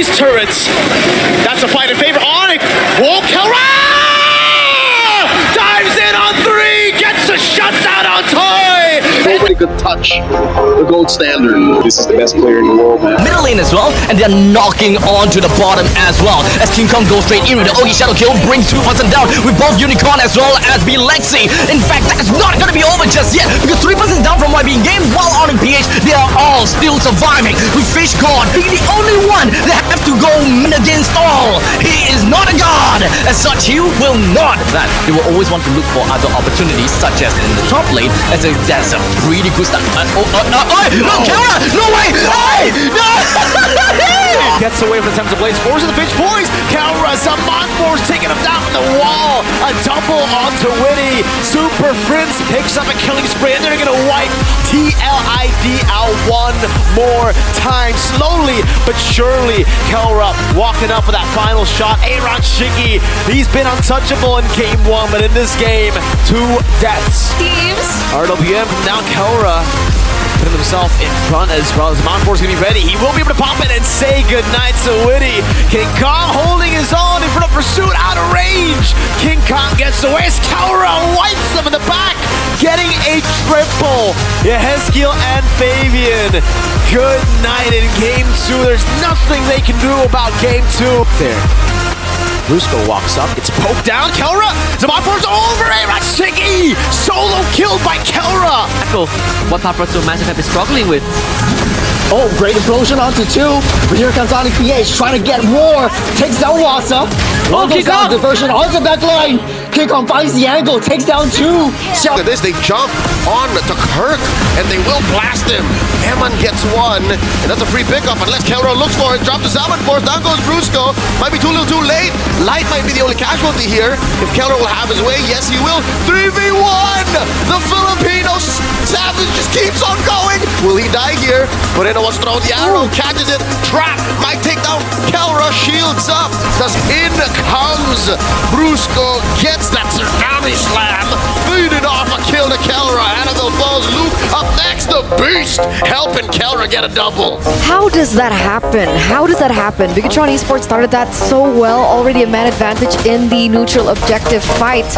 base turrets. That's a fight in favor. Onic. Whoa, KELRA! Dives in on 3. Gets a shutdown on Toy. Nobody could touch the gold standard. This is the best player in the world, man. Middle lane as well, and they're knocking on to the bottom as well. As King Kong goes straight in with the OG Shadow Kill, brings 2 person down with both Unicorn as well as Lexi. In fact, that is not going to be over just yet, because 3 persons down from YB game, while Onic Ph, they are all still surviving, with Fishcorn being the only one that have to go against all. He is not a god. As such, he will not. That he will always want to look for other opportunities, such as in the top lane, as that's a pretty good start. No, KELRA! No way! Hey! No! Gets away from the attempts to blaze. Forces the pitch boys. KELRA, Zaman Force taking him down from the wall. A double onto Witty. Super Prince picks up a killing spree, and they're going to wipe TLID out one more time. Slowly but surely, KELRA walking up for that final shot. Rrq, he's been untouchable in game 1, but in this game, 2 deaths. Teams. RWM from down KELRA. Putting himself in front as well. As Monfor's gonna be ready. He will be able to pop it and say goodnight to Witty. King Kong holding his own in front of Pursuit, out of range. King Kong gets away as KELRA wipes them in the back, getting a triple. Yeheskiel and Fabian, good night in game 2. There's nothing they can do about game 2. There. Brusco walks up, gets poked down. KELRA, Zamanfor's over. Rrq, solo killed by KELRA. What top to Massive have been struggling with. Oh, great explosion onto 2. But here comes Onic Ph trying to get more. Takes down Wasa. Goes down diversion on the back line. King Kong finds the angle, takes down 2. Look at this, they jump on to Kirk, and they will blast him. Eman gets 1, and that's a free pickup unless KELRA looks for it. Drop to Salmon Force, down goes Brusco. Might be too little too late. Light might be the only casualty here. If KELRA will have his way, yes he will. 3v1! The Filipino Savage just keeps on going. Will he die here? Moreno was thrown the arrow, catches it, trap, might take down KELRA, shields up. Thus in comes Brusco, gets that tsunami slam, feeding off a kill to KELRA. Annabelle falls, Luke up next, the Beast, helping KELRA get a double. How does that happen? How does that happen? Bigatron eSports started that so well, already a man advantage in the neutral objective fight.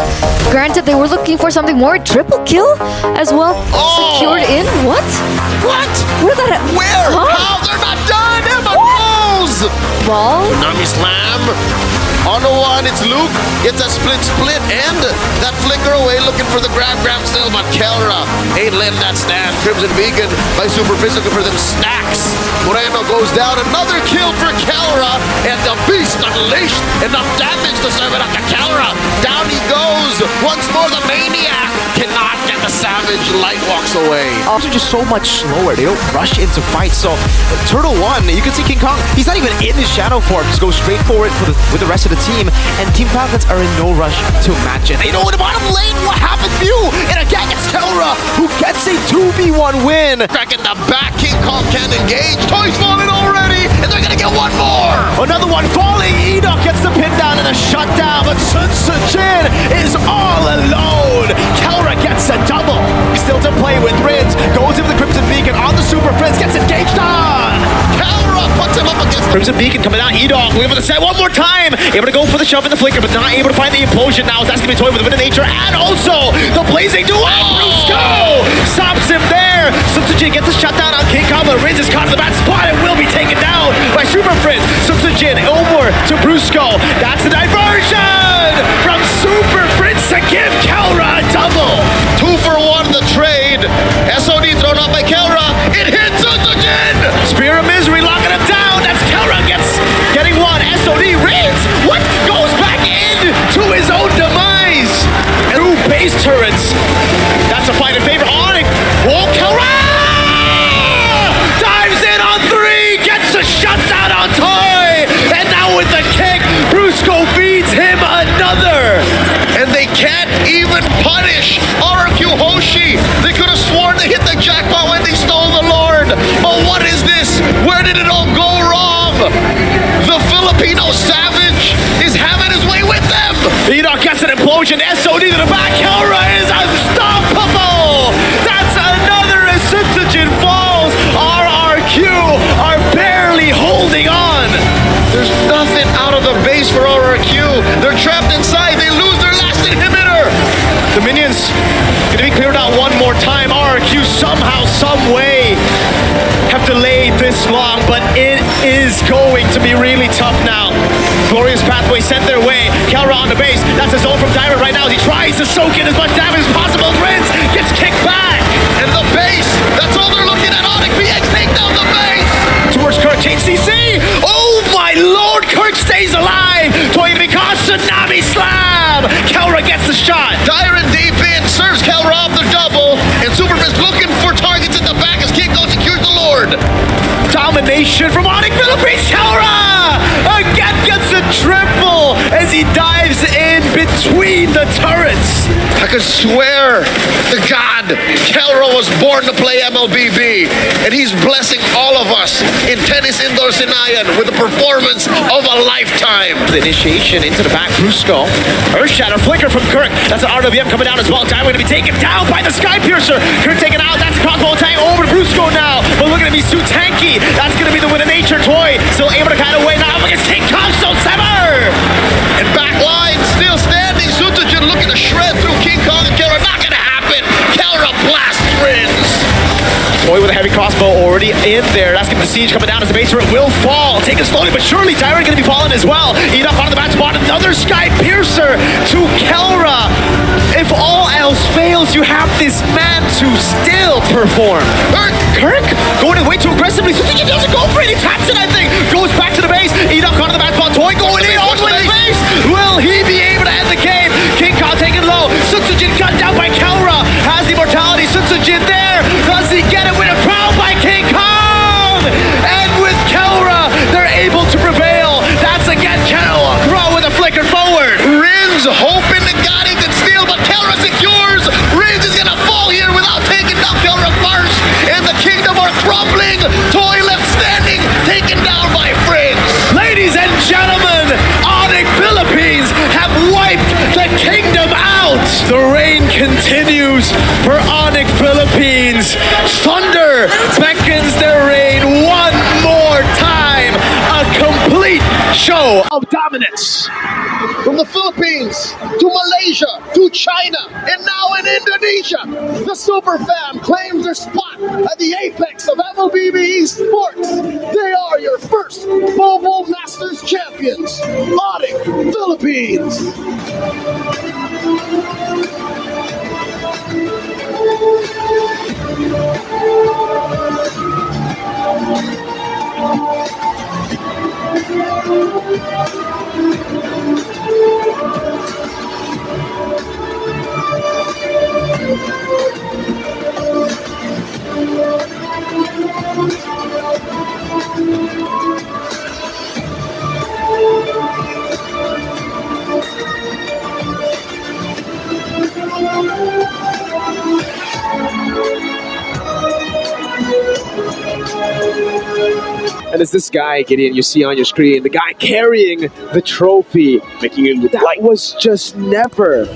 Granted, they were looking for something more. Triple kill as well, secured in. What? What? Where did that? Where? Huh? How? They're not done! Emma falls! Ball? Tsunami slam. On the 1, it's Luke. Gets a split, and that flicker away, looking for the grab still, but KELRA ain't letting that stand. Crimson Vegan by Super Fizz looking for them stacks. Moreno goes down, another kill for KELRA, and the Beast unleashed enough damage to serve it up to KELRA. Down he goes. Once more, the Maniac cannot get the Savage. Light walks away. Also just so much slower. They don't rush into fights. So Turtle 1, you can see King Kong, he's not even in his shadow form. Just go straight forward with the rest of the team. And Team Falcons are in no rush to match it. You know, in the bottom lane, what happened to you? And again, it's KELRA who gets a 2v1 win. Back in the back, King Kong can't engage. Toy's falling already, and they're gonna get 1 more. Another one falling. Enoch gets the pin down and a shutdown, but Sun Jin is all alone. KELRA gets a double. Still to play with Rins. Goes into the Crimson Beacon on the Super Prince. Gets engaged on. KELRA puts him up against Crimson Beacon coming out. Enoch able to set one more time. Able to go for the shove and the flicker, but not able to find the implosion now. That's gonna be toyed with a bit of nature and also the blazing duel. Brusco stops him there. Sun Jin gets a shutdown on King Kong, but Rins is caught in the bad spot and will be taken down by Super Prince. Sun Jin over to Brusco. That's the diversion from Super Prince to give KELRA a double. 2 for 1 the trade. SOD thrown out by KELRA. It hits Jin. Spear of Misery locking him down. That's KELRA getting 1. SOD Rins. What? Goes back in to his own demise. And 2 base turrets. That's a fight in favor. Onic. Whoa, KELRA! Dives in on 3. Gets a shutdown on Toy. And now with the kick, Brusco feeds him another. And they can't even punish Rrq Hoshi. They could have sworn they hit the jackpot when they stole the Lord. But what is this? Where did it all go wrong? The Filipino Savage is having his way with them. Enoch gets an implosion. SOD to the back. KELRA is unstoppable. That's another as Sun Jin falls. Rrq are barely holding on. There's nothing out of the base for Rrq. They're trapped inside. They lose their last inhibitor. The minions gonna be cleared out one more time. Rrq somehow, some way have delayed this long, but it is going to be really tough now. Glorious pathway sent their way. KELRA on the base. That's his own from Diamond right now. He tries to soak in as much damage as possible. Rins gets kicked back. And the base, that's all they're looking at. Onic Philippines take down the base. Towards Kirk, HCC. Oh my lord, Kirk stays alive. Toy because tsunami slam. KELRA gets the shot. Tyrant deep in, serves KELRA off the double. And Superfist looking for targets in the back as King Kong secures the Lord. Domination from Onic Philippines. KELRA again gets a triple as he dives in between the turrets. I could swear to God, KELRA was born to play MLBB, and he's blessing all of us in Tennis Indoor Sinayan with the performance of a lifetime. The initiation into the back, Brusco. Earth Shatter flicker from Kirk. That's an RWM coming down as well. Diamond going to be taken down by the Sky Piercer. Kirk taken out. That's a crossbow tank over to Brusco now. But look at him, he's too tanky. That's going to be the win of nature. Toy still able to kind of win now against King Kong. So Sever. And back line still standing. Sutsujin looking to shred through King Kong and KELRA. Not going to happen. KELRA blast Rins. Toy with a heavy crossbow already in there. That's going to be the siege coming down as the base turret will fall. Take it slowly, but surely Tyrant going to be falling as well. Eat up onto the back spot. Another Sky Piercer to KELRA. If all else fails, you have this man to still perform. Kirk going way too aggressively. So he doesn't go for it. He taps it, I think. Goes back to the base. Eat up onto the back spot. Toy going in all the way to the base. Will he be able to end the game? King Kong taken low. Sutsujin cut down by KELRA. Has the immortality. Sutsujin there. Does he get it with a crown by King Kong? And with KELRA, they're able to prevail. That's again KELRA with a flicker forward. Rins hoping to God he can steal, but KELRA secures. Rins is going to fall here without taking down KELRA first. And the Kingdom are crumbling. Toy left standing, taken down by Friggs. Ladies and gentlemen, Onic Philippines have wiped the kingdom out. The reign continues for Onic Philippines. Thunder beckons their reign one more time. A complete show of dominance. From the Philippines to Malaysia to China and now in Indonesia, the Super Fam claims their spot at the apex of MLBB eSports. They are your first Mobile Masters champions, Onic Philippines. And it's this guy, Gideon, you see on your screen, the guy carrying the trophy, making it look like was just never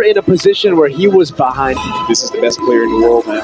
in a position where he was behind. This is the best player in the world, man.